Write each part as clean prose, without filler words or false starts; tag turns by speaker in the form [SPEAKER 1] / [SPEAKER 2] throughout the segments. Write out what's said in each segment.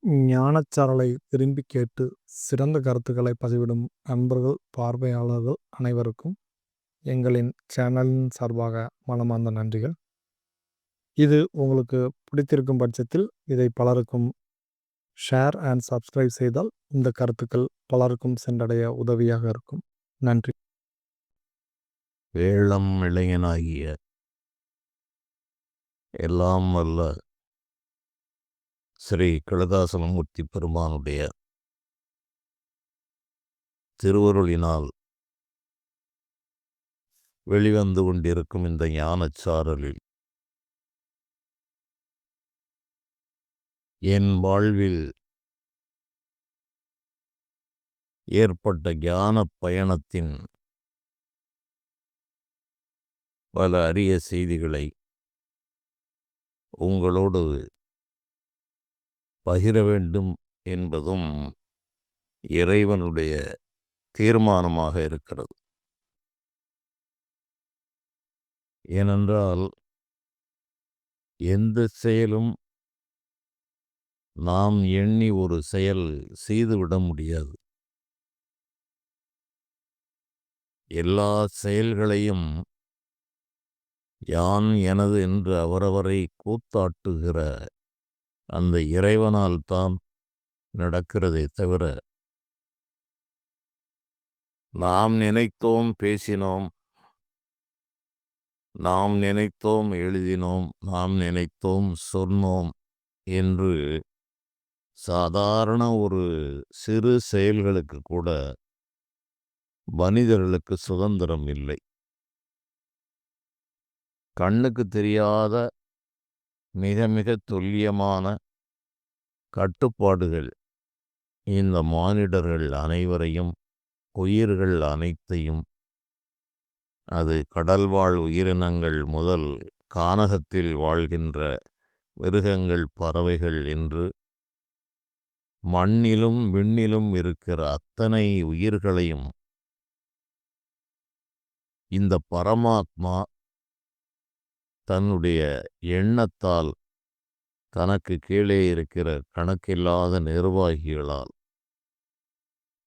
[SPEAKER 1] ஞானச்சாரலை விரும்பிக் கேட்டு சிறந்த கருத்துக்களை பதிவிடும் நண்பர்கள், பார்வையாளர்கள் அனைவருக்கும் எங்களின் சேனலின் சார்பாக மனமார்ந்த நன்றிகள். இது உங்களுக்கு பிடித்திருக்கும் பட்சத்தில் இதை பலருக்கும் ஷேர் அண்ட் சப்ஸ்கிரைப் செய்தால் இந்த கருத்துக்கள் பலருக்கும் சென்றடைய உதவியாக இருக்கும். நன்றி.
[SPEAKER 2] வேளம் இளைஞனாகிய எல்லாம் வல்ல ஸ்ரீ கழுதாசலமூர்த்தி பெருமானுடைய திருவருளினால் வெளிவந்து கொண்டிருக்கும் இந்த ஞானச்சாரலில் என் வாழ்வில் ஏற்பட்ட ஞான பயணத்தின் பல அரிய செய்திகளை உங்களோடு பகிர வேண்டும் என்பதும் இறைவனுடைய தீர்மானமாக இருக்கிறது. ஏனென்றால் எந்த செயலும் நாம் எண்ணி ஒரு செயல் செய்துவிட முடியாது. எல்லா செயல்களையும் யான் எனது என்று அவரவரை கூத்தாட்டுகிற அந்த இறைவனால் தான் நடக்கிறதே தவிர நாம் நினைத்தோம் பேசினோம், நாம் நினைத்தோம் எழுதினோம், நாம் நினைத்தோம் சொன்னோம் என்று சாதாரண ஒரு சிறு செயல்களுக்கு கூட மனிதர்களுக்கு சுதந்திரம் இல்லை. கண்ணுக்கு தெரியாத மிக மிக துல்லியமான கட்டுப்பாடுகள் இந்த மானிடர்கள் அனைவரையும், உயிர்கள் அனைத்தையும், அது கடல்வாழ் உயிரினங்கள் முதல் கானகத்தில் வாழ்கின்ற மிருகங்கள், பறவைகள் என்று மண்ணிலும் விண்ணிலும் இருக்கிற அத்தனை உயிர்களையும் இந்த பரமாத்மா தன்னுடைய எண்ணத்தால் தனக்கு கீழே இருக்கிற கணக்கில்லாத நிர்வாகிகளால்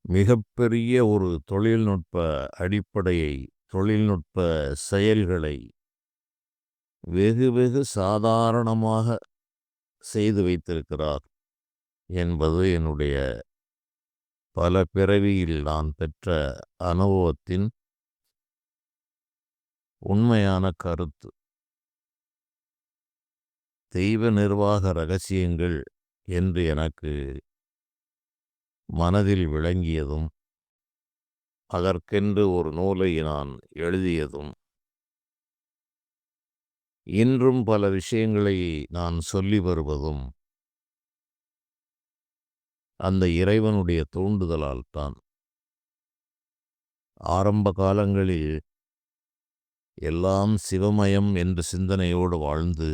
[SPEAKER 2] மிகப்பெரிய ஒரு தொழில்நுட்ப அடிப்படையை, தொழில்நுட்ப செயல்களை வெகு வெகு சாதாரணமாக செய்து வைத்திருக்கிறார் என்பது என்னுடைய பல பிறவியில் நான் பெற்ற அனுபவத்தின் உண்மையான கருத்து. தெய்வ நிர்வாக ரகசியங்கள் என்று எனக்கு மனதில் விளங்கியதும், அதற்கென்று ஒரு நூலை நான் எழுதியதும், இன்றும் பல விஷயங்களை நான் சொல்லி வருவதும் அந்த இறைவனுடைய தூண்டுதலால் தான். ஆரம்ப காலங்களில் எல்லாம் சிவமயம் என்ற சிந்தனையோடு வாழ்ந்து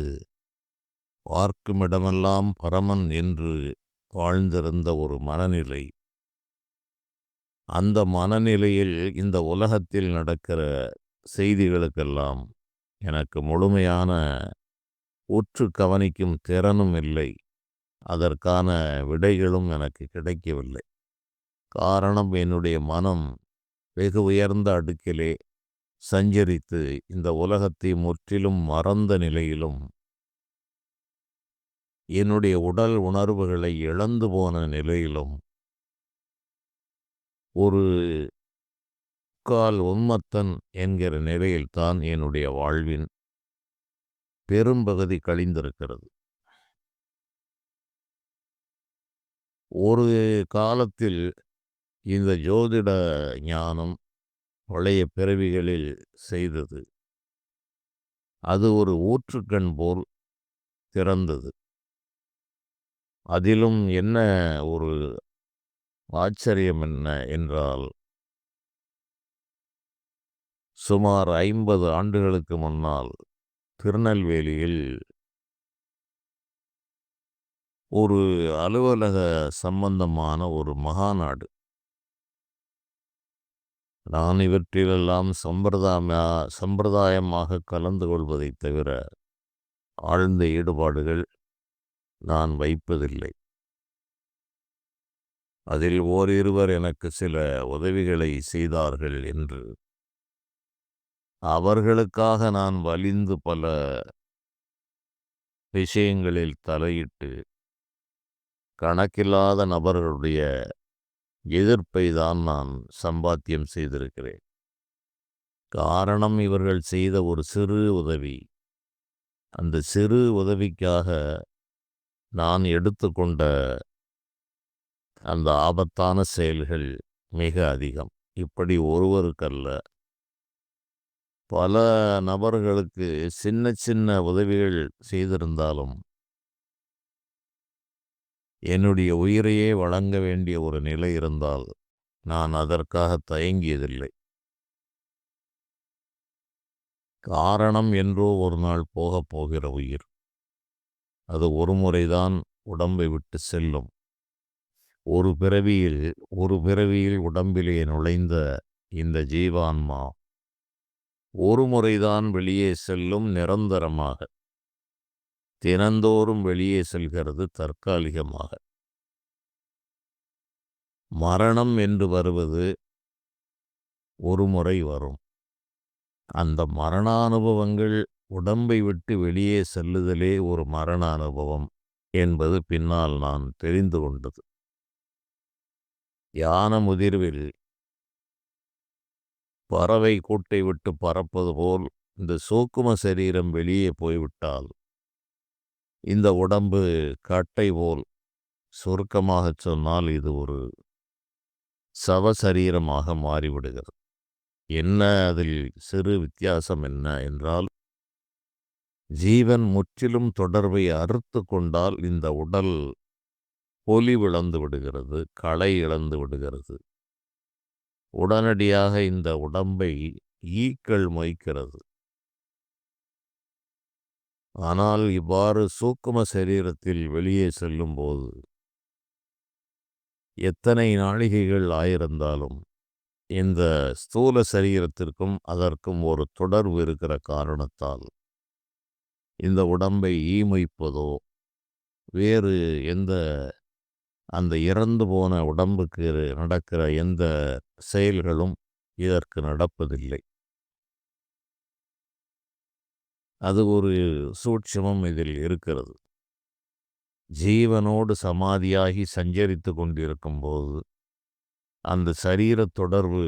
[SPEAKER 2] பார்க்குமிடமெல்லாம் பரமன் என்று வாழ்ந்திருந்த ஒரு மனநிலை, அந்த மனநிலையில் இந்த உலகத்தில் நடக்கிற செய்திகளுக்கெல்லாம் எனக்கு முழுமையான உற்று கவனிக்கும் திறனும் இல்லை, அதற்கான விடைகளும் எனக்கு கிடைக்கவில்லை. காரணம், என்னுடைய மனம் வெகு உயர்ந்த அடுக்கிலே சஞ்சரித்து இந்த உலகத்தை முற்றிலும் மறந்த நிலையிலும், என்னுடைய உடல் உணர்வுகளை இழந்து போன நிலையிலும், ஒரு கால் உன்மத்தன் என்கிற நிலையில்தான் என்னுடைய வாழ்வின் பெரும்பகுதி கழிந்திருக்கிறது. ஒரு காலத்தில் இந்த ஜோதிட ஞானம் பழைய பிறவிகளில் செய்தது. அது ஒரு ஊற்றுக்கண் போல் திறந்தது. அதிலும் என்ன ஒரு ஆச்சரியம் என்ன என்றால், சுமார் 50 ஆண்டுகளுக்கு முன்னால் திருநெல்வேலியில் ஒரு அலுவலக சம்பந்தமான ஒரு மகாநாடு. நான் இவற்றிலெல்லாம் சம்பிரதாயமாக கலந்து கொள்வதை தவிர ஆழ்ந்த ஈடுபாடுகள் நான் வைப்பதில்லை. அதில் ஓரிருவர் எனக்கு சில உதவிகளை செய்தார்கள் என்று அவர்களுக்காக நான் வலிந்து பல விஷயங்களில் தலையிட்டு கணக்கில்லாத நபர்களுடைய எதிர்ப்பை தான் நான் சம்பாத்தியம் செய்திருக்கிறேன். காரணம், இவர்கள் செய்த ஒரு சிறு உதவி. அந்த சிறு உதவிக்காக நான் எடுத்துக்கொண்ட அந்த ஆபத்தான செயல்கள் மிக அதிகம். இப்படி ஒருவருக்கல்ல, பல நபர்களுக்கு சின்ன சின்ன உதவிகள் செய்திருந்தாலும் என்னுடைய உயிரையே வழங்க வேண்டிய ஒரு நிலை இருந்தால் நான் அதற்காக தயங்கியதில்லை. காரணம், என்றோ ஒரு நாள் போகப் போகிற உயிர். அது ஒரு முறைதான் உடம்பை விட்டு செல்லும். ஒரு பிறவியில் உடம்பிலே நுழைந்த இந்த ஜீவான்மா ஒரு முறைதான் வெளியே செல்லும், நிரந்தரமாக. தினந்தோறும் வெளியே செல்கிறது தற்காலிகமாக. மரணம் என்று வருவது ஒரு முறை வரும். அந்த மரண அனுபவங்கள், உடம்பை விட்டு வெளியே செல்லுதலே ஒரு மரண அனுபவம் என்பது பின்னால் நான் தெரிந்து கொண்டது. யான முதிர்வில் பறவை கூட்டை விட்டு பறப்பது போல் இந்த சூக்கும சரீரம் வெளியே போய்விட்டால் இந்த உடம்பு கட்டை போல், சுருக்கமாகச் சொன்னால் இது ஒரு சவசரீரமாக மாறிவிடுகிறது. என்ன அதில் சிறு வித்தியாசம் என்ன என்றால், ஜீவன் முற்றிலும் தொடர்பை அறுத்து கொண்டால் இந்த உடல் பொலிவிழந்து விடுகிறது, களை இழந்து விடுகிறது. உடனடியாக இந்த உடம்பை ஈக்கள் மொய்க்கிறது. ஆனால் இவ்வாறு சூக்கும சரீரத்தில் வெளியே செல்லும்போது எத்தனை நாழிகைகள் ஆயிருந்தாலும் இந்த ஸ்தூல சரீரத்திற்கும் அதற்கும் ஒரு தொடர்பு இருக்கிற காரணத்தால் இந்த உடம்பை ஈமொய்ப்பதோ வேறு எந்த அந்த இறந்து போன உடம்புக்கு நடக்கிற எந்த செயல்களும் இதற்கு நடப்பதில்லை. அது ஒரு சூட்சுமம் இதில் இருக்கிறது. ஜீவனோடு சமாதியாகி சஞ்சரித்து கொண்டிருக்கும் போது அந்த சரீர தொடர்பு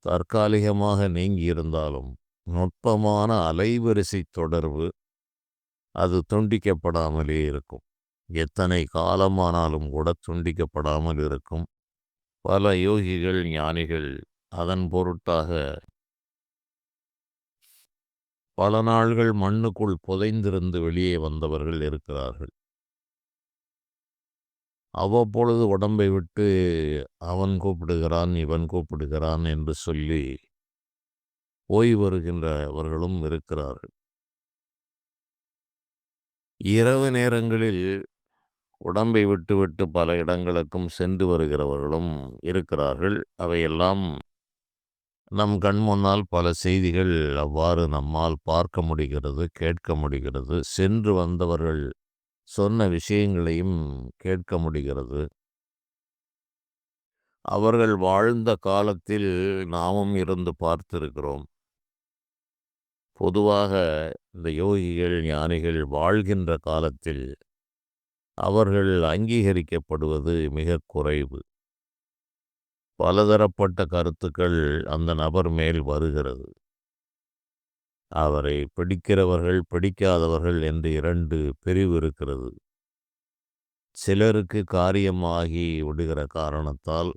[SPEAKER 2] தற்காலிகமாக நீங்கியிருந்தாலும் நுட்பமான அலைவரிசை தொடர்பு அது துண்டிக்கப்படாமலே இருக்கும். எத்தனை காலமானாலும் கூட துண்டிக்கப்படாமல் இருக்கும். பல யோகிகள், ஞானிகள் அதன் பொருட்டாக பல நாள்கள் மண்ணுக்குள் புதைந்திருந்து வெளியே வந்தவர்கள் இருக்கிறார்கள். அவ்வப்பொழுது உடம்பை விட்டு அவன் கூப்பிடுகிறான், இவன் கூப்பிடுகிறான் என்று சொல்லி போய் வருகின்றவர்களும் இருக்கிறார்கள். இரவு நேரங்களில் உடம்பை விட்டு பல இடங்களுக்கும் சென்று வருகிறவர்களும் இருக்கிறார்கள். அவையெல்லாம் நம் கண் முன்னால் பல செய்திகள் அவ்வாறு நம்மால் பார்க்க முடிகிறது, கேட்க முடிகிறது. சென்று வந்தவர்கள் சொன்ன விஷயங்களையும் கேட்க முடிகிறது. அவர்கள் வாழ்ந்த காலத்தில் நாமும் இருந்து பார்த்திருக்கிறோம். பொதுவாக இந்த யோகிகள், ஞானிகள் வாழ்கின்ற காலத்தில் அவர்கள் அங்கீகரிக்கப்படுவது மிக குறைவு. பலதரப்பட்ட கருத்துக்கள் அந்த நபர் மேல் வருகிறது. அவரை பிடிக்கிறவர்கள், பிடிக்காதவர்கள் என்று 2 பிரிவு இருக்கிறது. சிலருக்கு காரியமாகி விடுகிற காரணத்தால்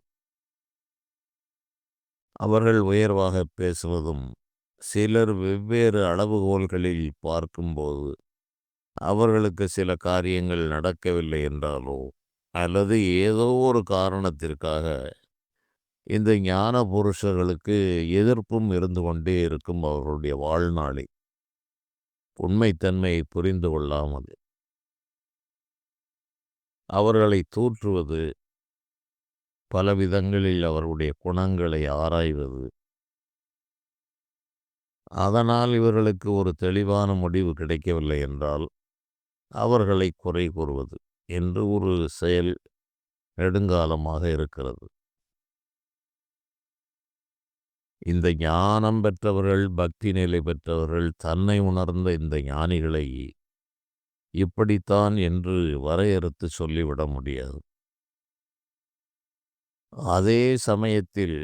[SPEAKER 2] அவர்கள் உயர்வாக பேசுவதும், சிலர் வெவ்வேறு அளவுகோல்களில் பார்க்கும்போது அவர்களுக்கு சில காரியங்கள் நடக்கவில்லை என்றாலோ அல்லது ஏதோ ஒரு காரணத்திற்காக இந்த ஞான புருஷர்களுக்கு எதிர்ப்பும் இருந்து கொண்டே இருக்கும். அவர்களுடைய வாழ்நாளை உண்மைத்தன்மையை புரிந்து கொள்ளாமல் அவர்களை தூற்றுவது, பல விதங்களில் அவர்களுடைய குணங்களை ஆராய்வது, அதனால் இவர்களுக்கு ஒரு தெளிவான முடிவு கிடைக்கவில்லை என்றால் அவர்களை குறை கூறுவது என்று ஒரு செயல் நெடுங்காலமாக இருக்கிறது. இந்த ஞானம் பெற்றவர்கள், பக்தி நிலை பெற்றவர்கள், தன்னை உணர்ந்த இந்த ஞானிகளை இப்படித்தான் என்று வரையறுத்து சொல்லிவிட முடியாது. அதே சமயத்தில்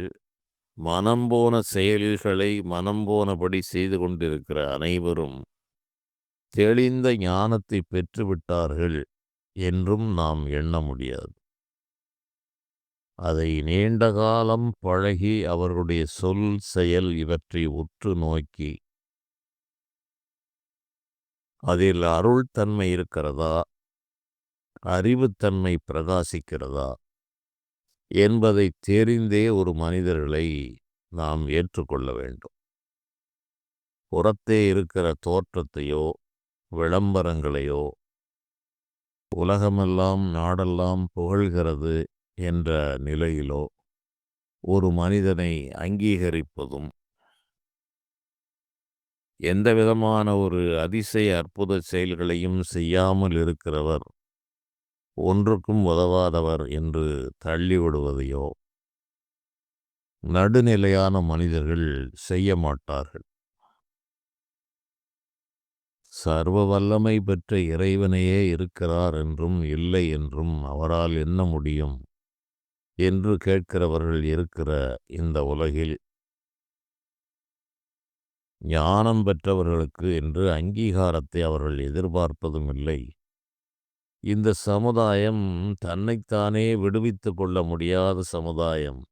[SPEAKER 2] மனம் போன செயல்களை மனம் போனபடி செய்து கொண்டிருக்கிற அனைவரும் தெளிந்த ஞானத்தை பெற்றுவிட்டார்கள் என்றும் நாம் எண்ண முடியாது. அதை நீண்ட காலம் பழகி அவர்களுடைய சொல், செயல் இவற்றை உற்று நோக்கி அதில் அருள்தன்மை இருக்கிறதா, அறிவுத்தன்மை பிரகாசிக்கிறதா என்பதை தெரிந்தே ஒரு மனிதர்களை நாம் ஏற்றுக்கொள்ள வேண்டும். புறத்தே இருக்கிற தோற்றத்தையோ விளம்பரங்களையோ உலகமெல்லாம் நாடெல்லாம் புகழ்கிறது என்ற நிலையிலோ ஒரு மனிதனை அங்கீகரிப்பதும், எந்த விதமான ஒரு அதிசய அற்புத செயல்களையும் செய்யாமல் இருக்கிறவர் ஒன்றுக்கும் உதவாதவர் என்று தள்ளிவிடுவதையோ நடுநிலையான மனிதர்கள் செய்ய மாட்டார்கள். சர்வ வல்லமை பெற்ற இறைவனையே இருக்கிறார் என்றும் இல்லை என்றும் அவரால் என்ன முடியும் என்று கேட்கிறவர்கள் இருக்கிற இந்த உலகில் ஞானம் பெற்றவர்களுக்கு என்று அங்கீகாரத்தை அவர்கள் எதிர்பார்ப்பதும் இல்லை. இந்த சமுதாயம் தன்னைத்தானே விடுவித்து கொள்ள முடியாத சமுதாயம்.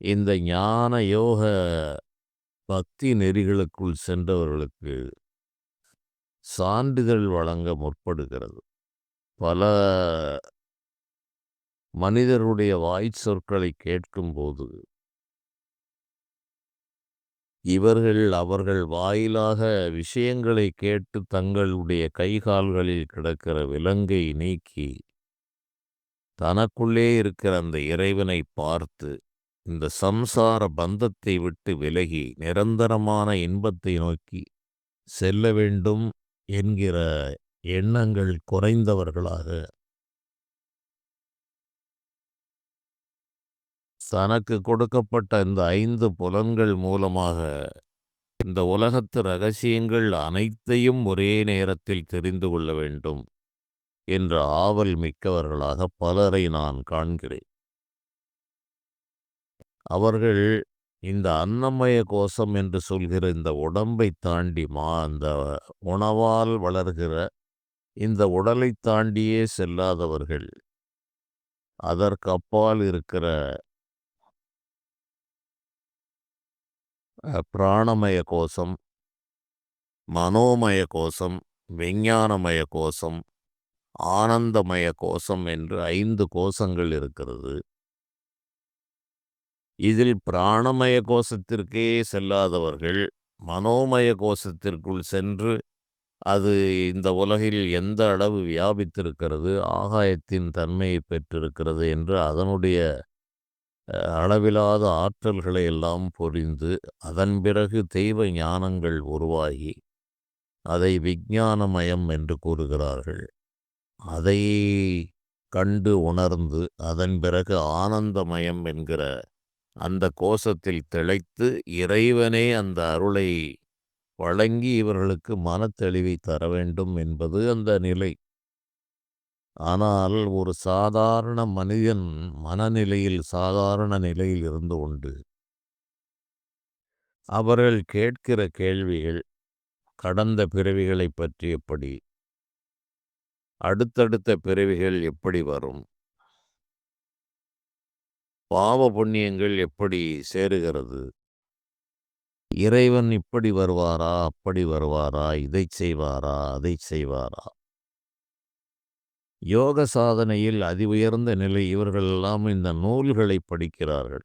[SPEAKER 2] இந்த ஞான யோக பக்தி நெறிகளுக்குள் சென்றவர்களுக்கு சான்றிதழ் வழங்க முற்படுகிறது. பல மனிதருடைய வாய்ச் சொற்களை கேட்கும்போது இவர்கள் அவர்கள் வாயிலாக விஷயங்களை கேட்டு தங்களுடைய கைகால்களில் கிடக்கிற விலங்கை நீக்கி தனக்குள்ளே இருக்கிற அந்த இறைவனை பார்த்து இந்த சம்சார பந்தத்தை விட்டு விலகி நிரந்தரமான இன்பத்தை நோக்கி செல்ல வேண்டும் என்கிற எண்ணங்கள் குறைந்தவர்களாக தனக்கு கொடுக்கப்பட்ட இந்த 5 புலன்கள் மூலமாக இந்த உலகத்து ரகசியங்கள் அனைத்தையும் ஒரே நேரத்தில் தெரிந்து கொள்ள வேண்டும் என்ற ஆவல் மிக்கவர்களாக பலரை நான் காண்கிறேன். அவர்கள் இந்த அன்னமய கோஷம் என்று சொல்கிற இந்த உடம்பை தாண்டி அந்த உணவால் வளர்கிற இந்த உடலை தாண்டியே செல்லாதவர்கள், அதற்கு அப்பால் இருக்கிற பிராணமய கோஷம், மனோமய கோஷம், விஞ்ஞானமய கோஷம், ஆனந்தமய கோஷம் என்று 5 கோஷங்கள் இருக்கிறது. இதில் பிராணமய கோஷத்திற்கே செல்லாதவர்கள் மனோமய கோஷத்திற்குள் சென்று அது இந்த உலகில் எந்த அளவு வியாபித்திருக்கிறது, ஆகாயத்தின் தன்மையை பெற்றிருக்கிறது என்று அதனுடைய அளவிலாத ஆற்றல்களை எல்லாம் புரிந்து அதன் பிறகு தெய்வ ஞானங்கள் உருவாகி அதை விஞ்ஞானமயம் என்று கூறுகிறார்கள். அதை கண்டு உணர்ந்து அதன் பிறகு ஆனந்தமயம் என்கிற அந்த கோஷத்தில் திளைத்து இறைவனே அந்த அருளை வழங்கி இவர்களுக்கு மனத்தெளிவை தர வேண்டும் என்பது அந்த நிலை. ஆனால் ஒரு சாதாரண மனிதன் மனநிலையில் சாதாரண நிலையில் இருந்து கொண்டு அவர்கள் கேட்கிற கேள்விகள் கடந்த பிறவிகளை பற்றி எப்படி, அடுத்தடுத்த பிறவிகள் எப்படி வரும், பாவ புண்ணியங்கள் எப்படி சேருகிறது, இறைவன் இப்படி வருவாரா, அப்படி வருவாரா, இதை செய்வாரா, அதை செய்வாரா, யோக சாதனையில் அதி உயர்ந்த நிலை இவர்களெல்லாம் இந்த நூல்களை படிக்கிறார்கள்.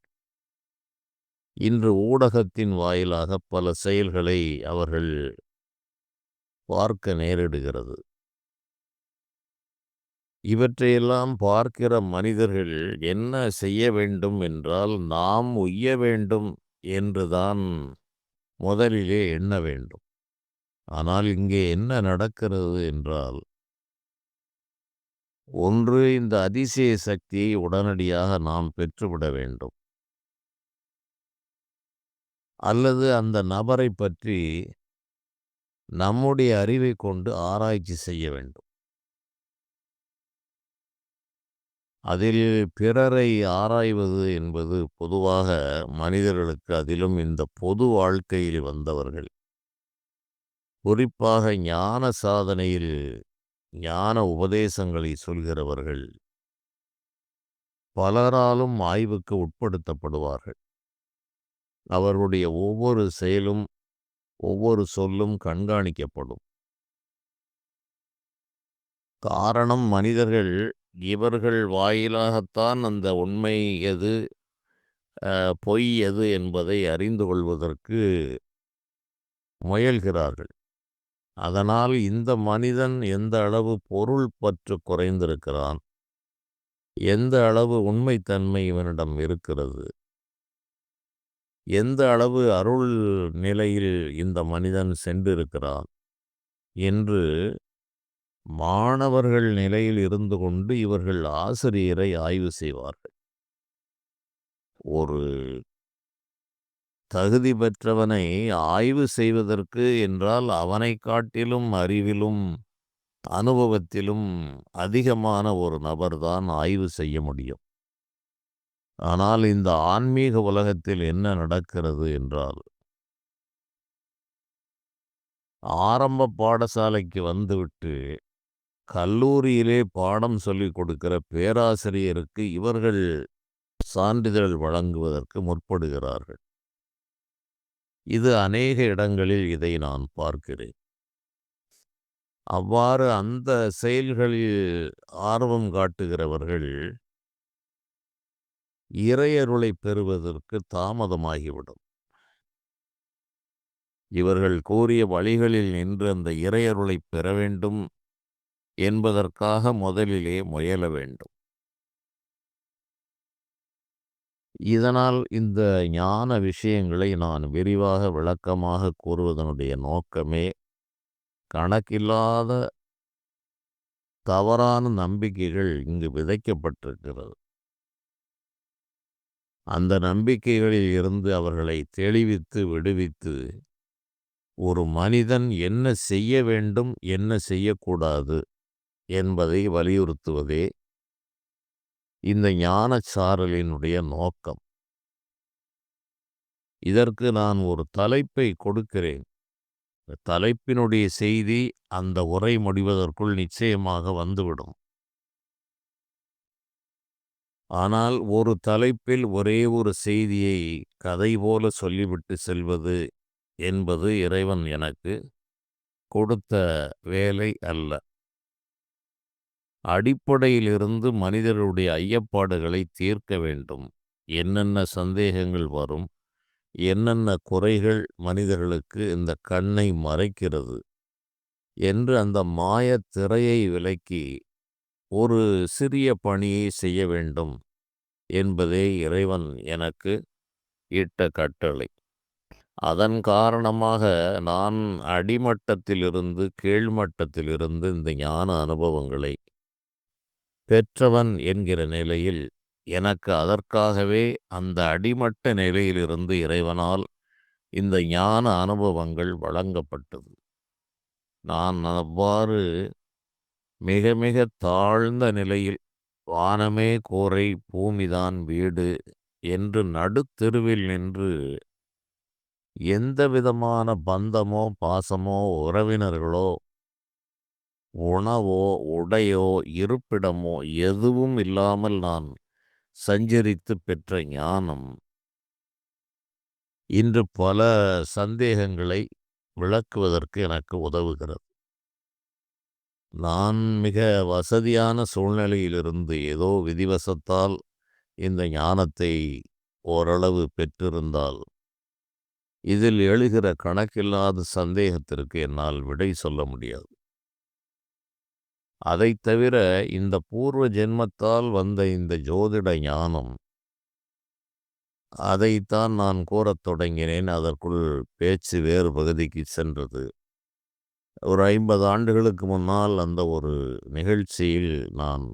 [SPEAKER 2] இன்று ஊடகத்தின் வாயிலாக பல செயல்களை அவர்கள் பார்க்க நேரிடுகிறது. இவற்றையெல்லாம் பார்க்கிற மனிதர்கள் என்ன செய்ய வேண்டும் என்றால், நாம் உய்ய வேண்டும் என்றுதான் முதலிலே எண்ண வேண்டும். ஆனால் இங்கே என்ன நடக்கிறது என்றால், ஒன்று, இந்த அதிசய சக்தியை உடனடியாக நாம் பெற்றுவிட வேண்டும், அல்லது அந்த நபரை பற்றி நம்முடைய அறிவை கொண்டு ஆராய்ச்சி செய்ய வேண்டும். அதில் பிறரை ஆராய்வது என்பது பொதுவாக மனிதர்களுக்கு, அதிலும் இந்த பொது வாழ்க்கையில் வந்தவர்கள், குறிப்பாக ஞான சாதனையில் ஞான உபதேசங்களை சொல்கிறவர்கள் பலராலும் ஆய்வுக்கு உட்படுத்தப்படுவார்கள். அவர்களுடைய ஒவ்வொரு செயலும் ஒவ்வொரு சொல்லும் கண்காணிக்கப்படும். காரணம், மனிதர்கள் இவர்கள் வாயிலாகத்தான் அந்த உண்மை எது பொய் எது என்பதை அறிந்து கொள்வதற்கு முயல்கிறார்கள். அதனால் இந்த மனிதன் எந்த அளவு பொருள் பற்று குறைந்திருக்கிறான், எந்த அளவு உண்மைத்தன்மை இவனிடம் இருக்கிறது, எந்த அளவு அருள் நிலையில் இந்த மனிதன் சென்றிருக்கிறான் என்று மாணவர்கள் நிலையில் இருந்து கொண்டு இவர்கள் ஆசிரியரை ஆய்வு செய்வார்கள். ஒரு தகுதி பெற்றவனை ஆய்வு செய்வதற்கு என்றால் அவனைக் காட்டிலும் அறிவிலும் அனுபவத்திலும் அதிகமான ஒரு நபர்தான் ஆய்வு செய்ய முடியும். ஆனால் இந்த ஆன்மீக உலகத்தில் என்ன நடக்கிறது என்றால், ஆரம்ப பாடசாலைக்கு வந்துவிட்டு கல்லூரியிலே பாடம் சொல்லிக் கொடுக்கிற பேராசிரியருக்கு இவர்கள் சான்றிதழ் வழங்குவதற்கு முற்படுகிறார்கள். இது அநேக இடங்களில் இதை நான் பார்க்கிறேன். அவ்வாறு அந்த செயல்களில் ஆர்வம் காட்டுகிறவர்கள் இறையருளை பெறுவதற்கு தாமதமாகிவிடும். இவர்கள் கூறிய வழிகளில் நின்று அந்த இறையருளை பெற வேண்டும் என்பதற்காக முதலிலே முயல வேண்டும். இதனால் இந்த ஞான விஷயங்களை நான் விரிவாக விளக்கமாக கூறுவதனுடைய நோக்கமே, கணக்கில்லாத தவறான நம்பிக்கைகள் இங்கு விதைக்கப்பட்டிருக்கிறது. அந்த நம்பிக்கைகளில் இருந்து அவர்களை தெளிவித்து விடுவித்து, ஒரு மனிதன் என்ன செய்ய வேண்டும், என்ன செய்யக்கூடாது என்பதை வலியுறுத்துவதே இந்த ஞானச்சாரலினுடைய நோக்கம். இதற்கு நான் ஒரு தலைப்பை கொடுக்கிறேன். தலைப்பினுடைய செய்தி அந்த உரை முடிவதற்குள் நிச்சயமாக வந்துவிடும். ஆனால் ஒரு தலைப்பில் ஒரே ஒரு செய்தியை கதை போல சொல்லிவிட்டு செல்வது என்பது இறைவன் எனக்கு கொடுத்த வேலை அல்ல. அடிப்படையிலிருந்து மனிதர்களுடைய ஐயப்பாடுகளை தீர்க்க வேண்டும். என்னென்ன சந்தேகங்கள் வரும், என்னென்ன குறைகள் மனிதர்களுக்கு இந்த கண்ணை மறைக்கிறது என்று அந்த மாயத் திரையை விலக்கி ஒரு சிறிய பணியை செய்ய வேண்டும் என்பதே இறைவன் எனக்கு இட்ட கட்டளை. அதன் காரணமாக நான் அடிமட்டத்திலிருந்து கீழ்மட்டத்திலிருந்து இந்த ஞான அனுபவங்களை பெற்றவன் என்கிற நிலையில் எனக்கு அதற்காகவே அந்த அடிமட்ட நிலையிலிருந்து இறைவனால் இந்த ஞான அனுபவங்கள் வழங்கப்பட்டது. நான் அவ்வாறு மிக மிக தாழ்ந்த நிலையில், வானமே கூரை பூமிதான் வீடு என்று நடுத்தெருவில் நின்று எந்த விதமான பந்தமோ பாசமோ உறவினர்களோ உணவோ உடையோ இருப்பிடமோ எதுவும் இல்லாமல் நான் சஞ்சரித்து பெற்ற ஞானம் இன்று பல சந்தேகங்களை விளக்குவதற்கு எனக்கு உதவுகிறது. நான் மிக வசதியான சூழ்நிலையிலிருந்து ஏதோ விதிவசத்தால் இந்த ஞானத்தை ஓரளவு பெற்றிருந்தால், இதில் எழுகிற கணக்கில்லாத சந்தேகத்திற்கு என்னால் விடை சொல்ல முடியாது. அதைத் தவிர இந்த பூர்வ ஜென்மத்தால் வந்த இந்த ஜோதிட ஞானம், அதைத்தான் நான் கூறத் தொடங்கினேன். அதற்குள் பேச்சு வேறு பகுதிக்கு சென்றது. ஒரு 50 ஆண்டுகளுக்கு முன்னால் அந்த ஒரு நிகழ்ச்சியில் நான்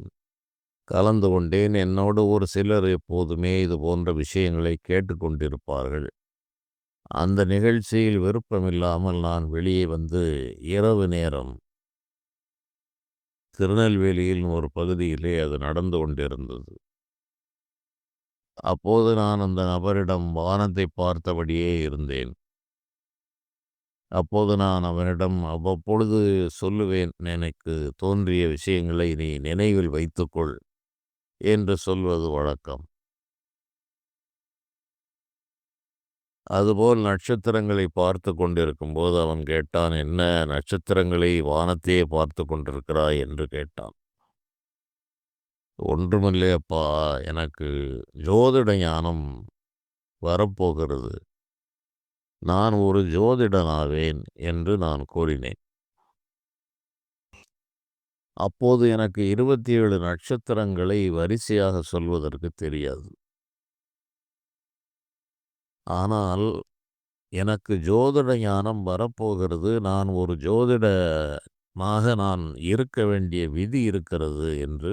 [SPEAKER 2] கலந்து கொண்டேன். என்னோடு ஒரு சிலர் எப்போதுமே இது போன்ற விஷயங்களை கேட்டுக்கொண்டிருப்பார்கள். அந்த நிகழ்ச்சியில் விருப்பமில்லாமல் நான் வெளியே வந்து இரவு நேரம் திருநெல்வேலியில் ஒரு பகுதியிலே அது நடந்து கொண்டிருந்தது. அப்போது நான் அந்த நபரிடம் வானத்தை பார்த்தபடியே இருந்தேன். அப்போது நான் அவனிடம் அவ்வப்பொழுது சொல்லுவேன், "எனக்கு தோன்றிய விஷயங்களை நீ நினைவில் வைத்துக்கொள்" என்று சொல்வது வழக்கம். அதுபோல் நட்சத்திரங்களை பார்த்து கொண்டிருக்கும்போது அவன் கேட்டான், "என்ன நட்சத்திரங்களை வானத்தையே பார்த்து கொண்டிருக்கிறாய்?" என்று கேட்டான். "ஒன்றுமில்லை அப்பா, எனக்கு ஜோதிட ஞானம் வரப்போகிறது. நான் ஒரு ஜோதிடனாவேன்" என்று நான் கூறினேன். அப்போது எனக்கு 27 நட்சத்திரங்களை வரிசையாக சொல்வதற்கு தெரியாது. ஆனால் எனக்கு ஜோதிட ஞானம் வரப்போகிறது. நான் ஒரு ஜோதிடமாக இருக்க வேண்டிய விதி இருக்கிறது என்று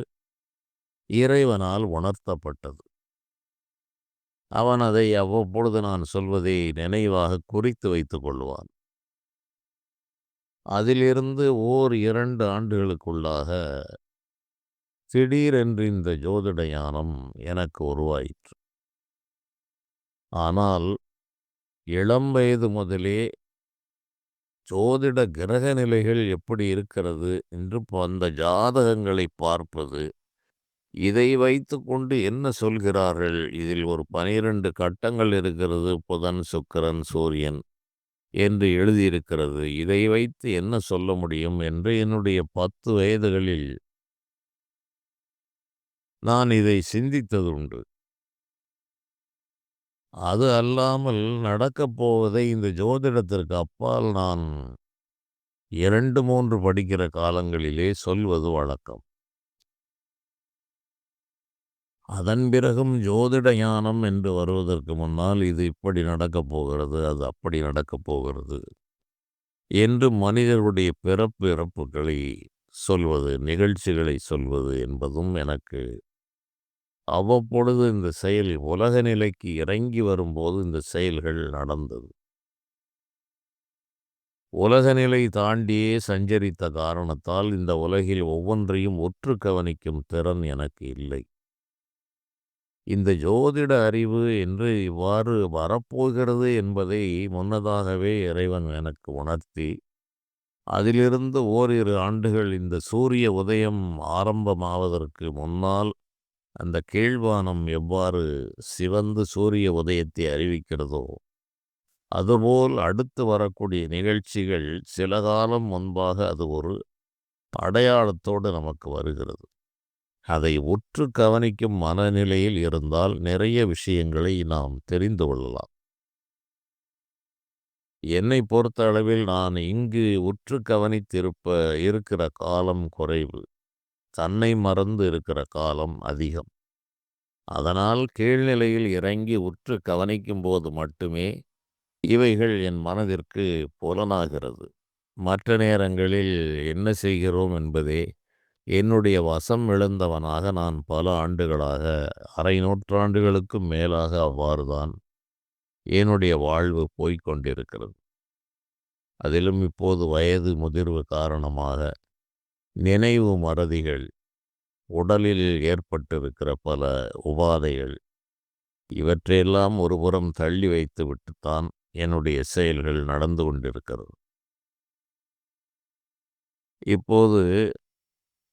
[SPEAKER 2] இறைவனால் உணர்த்தப்பட்டது. அவன் அதை அவ்வப்பொழுது நான் சொல்வதை நினைவாக குறித்து வைத்துக் கொள்வான். அதிலிருந்து 2 ஆண்டுகளுக்குள்ளாக திடீரென்று இந்த ஜோதிட ஞானம் எனக்கு உருவாயிற்று. ஆனால் இளம் வயது முதலே ஜோதிட கிரக நிலைகள் எப்படி இருக்கிறது என்று அந்த ஜாதகங்களை பார்ப்பது, இதை வைத்துக்கொண்டு என்ன சொல்கிறார்கள், இதில் ஒரு 12 கட்டங்கள் இருக்கிறது, புதன், சுக்கிரன், சூரியன் என்று எழுதியிருக்கிறது, இதை வைத்து என்ன சொல்ல முடியும் என்று என்னுடைய 10 வயதுகளில் நான் இதை சிந்தித்ததுண்டு. அது அல்லாமல் நடக்கப் போவதை இந்த ஜோதிடத்திற்கு அப்பால் நான் 2, 3 படிக்கிற காலங்களிலே சொல்வது வழக்கம். அதன் பிறகும் ஜோதிட ஞானம் என்று வருவதற்கு முன்னால் இது இப்படி நடக்கப் போகிறது, அது அப்படி நடக்கப் போகிறது என்று மனிதர்களுடைய பிறப்பு இறப்புகளை சொல்வது, நிகழ்ச்சிகளை சொல்வது என்பதும் எனக்கு அவ்வப்பொழுது இந்த செயல் உலக நிலைக்கு இறங்கி வரும்போது இந்த செயல்கள் நடந்தது. உலக நிலை தாண்டியே சஞ்சரித்த காரணத்தால் இந்த உலகில் ஒவ்வொன்றையும் உற்று கவனிக்கும் திறன் எனக்கு இல்லை. இந்த ஜோதிட அறிவு என்று இவ்வாறு வரப்போகிறது என்பதை முன்னதாகவே இறைவன் எனக்கு உணர்த்தி, அதிலிருந்து ஓரிரு ஆண்டுகள் இந்த சூரிய உதயம் ஆரம்பமாவதற்கு முன்னால் அந்த கீழ்வானம் எவ்வாறு சிவந்து சூரிய உதயத்தை அறிவிக்கிறதோ, அதுபோல் அடுத்து வரக்கூடிய நிகழ்ச்சிகள் சில காலம் முன்பாக அது ஒரு அடையாளத்தோடு நமக்கு வருகிறது. அதை உற்று கவனிக்கும் மனநிலையில் இருந்தால் நிறைய விஷயங்களை நாம் தெரிந்து கொள்ளலாம். என்னை பொறுத்த அளவில் நான் இங்கு உற்று இருக்கிற காலம் குறைவு. தன்னை மறந்து இருக்கிற காலம் அதிகம். அதனால் கீழ்நிலையில் இறங்கி உற்று கவனிக்கும்போது மட்டுமே இவைகள் என் மனதிற்கு புலனாகிறது. மற்ற நேரங்களில் என்ன செய்கிறோம் என்பதே என்னுடைய வசம் இழந்தவனாக நான் பல ஆண்டுகளாக, அரை நூற்றாண்டுகளுக்கும் மேலாக அவ்வாறுதான் என்னுடைய வாழ்வு போய்க் கொண்டிருக்கிறது. அதிலும் இப்போது வயது முதிர்வு காரணமாக நினைவு மறதிகள், உடலில் ஏற்பட்டிருக்கிற பல உபாதைகள், இவற்றையெல்லாம் ஒருபுறம் தள்ளி வைத்துவிட்டுத்தான் என்னுடைய செயல்கள் நடந்து கொண்டிருக்கிறது. இப்போது